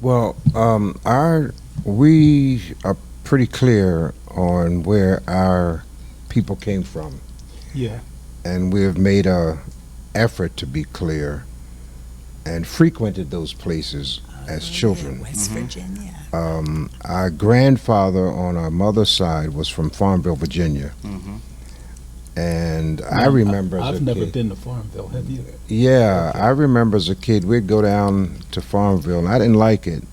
Well, we are pretty clear on where our people came from, Yeah. and we have made a effort to be clear and frequented those places as children. West Virginia. Our grandfather on our mother's side was from Farmville, Virginia, and I remember as I've a never kid. been to Farmville. Have you? Yeah, I remember as a kid we'd go down to Farmville, and I didn't like it.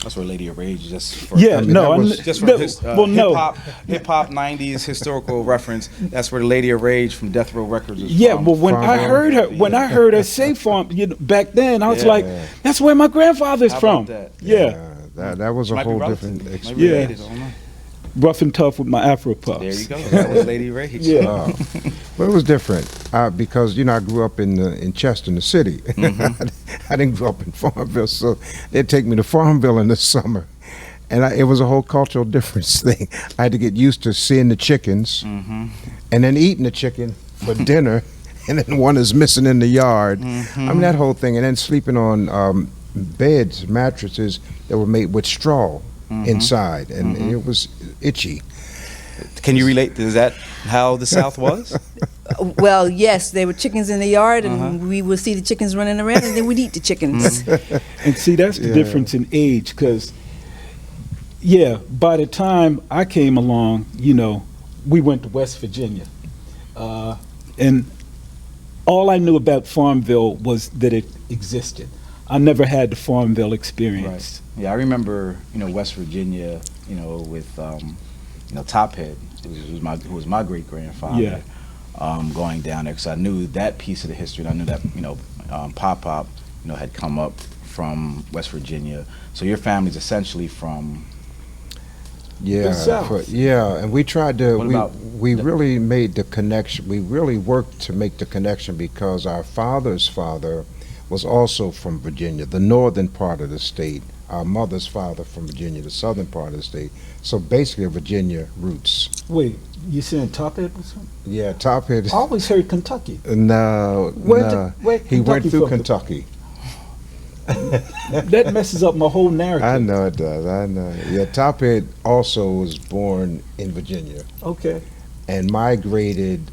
That's where Lady of Rage, just for Yeah, I mean, no, that was- just for no, well, no. hip hop '90s historical reference. That's where the Lady of Rage from Death Row Records is Yeah, from. well, when I Farmville. heard her say farm, back then I was Yeah. like, that's where my grandfather's How from. about that? Yeah, That was a Might be whole relative. different Might be experience. related, I don't know. rough and tough with my Afro puffs. There you go. That was Lady Rage. Yeah. But it was different because I grew up in Chester, in the city. I didn't grow up in Farmville, so they'd take me to Farmville in the summer, and it was a whole cultural difference thing. I had to get used to seeing the chickens, and then eating the chicken for dinner, and then one is missing in the yard. I mean that whole thing, and then sleeping on beds, mattresses that were made with straw inside, and it was itchy. Can you relate? Is that how the South was? Well, yes, there were chickens in the yard, and we would see the chickens running around, and then we'd eat the chickens. And see, that's the Yeah. difference in age, because, by the time I came along, we went to West Virginia. And all I knew about Farmville was that it existed. I never had the Farmville experience. Yeah, I remember, West Virginia, with, Tophead, who was my great grandfather. Yeah. Going down there because I knew that piece of the history, and I knew that Pop had come up from West Virginia. So your family's essentially from Yeah, South. and we tried to. What about We really made the connection. We really worked to make the connection because our father's father was also from Virginia, the northern part of the state. Our mother's father from Virginia, the southern part of the state. So basically, Virginia roots. Wait, you saying Tophead was from? Yeah, Tophead. I always heard Kentucky. No, no. He went through Kentucky. That messes up my whole narrative. I know it does. I know. Yeah, Tophead also was born in Virginia Okay. and migrated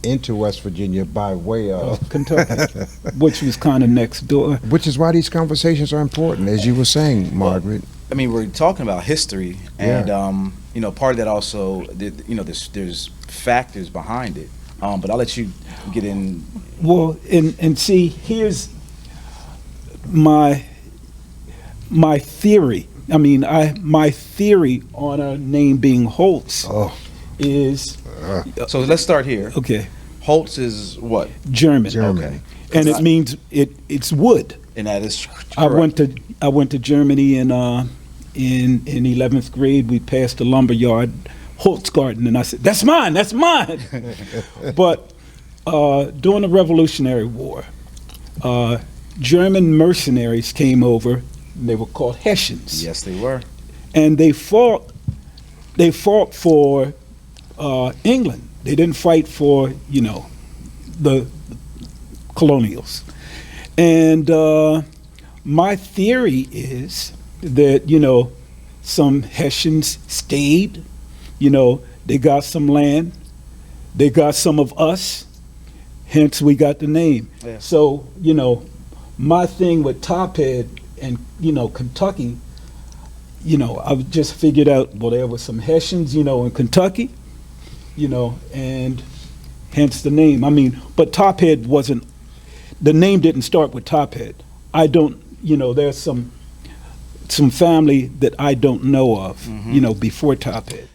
into West Virginia by way of Kentucky, which was kind of next door. Which is why these conversations are important, as you were saying, Margaret. I mean, we're talking about history, and Yeah. part of that also, there's factors behind it. But I'll let you get in. Well, and see, here's my theory. I mean, my theory on a name being Holtz Oh, is So let's start here. okay. Holtz is what? German, German. Okay, and it means it's wood. and that is I correct. went to Germany in 11th grade. We passed the lumber yard, Holtz Garden, and I said, "That's mine, that's mine." But during the Revolutionary War, German mercenaries came over. And they were called Hessians, Yes, they were. and they fought for England. They didn't fight for the colonials. And my theory is that some Hessians stayed. They got some land. They got some of us. Hence, we got the name. Yeah. So my thing with Tophead and Kentucky. I've just figured out, well, there were some Hessians, in Kentucky, and hence the name. I mean, but Tophead wasn't, the name didn't start with Tophead. I don't, there's some family that I don't know of, before Tophead.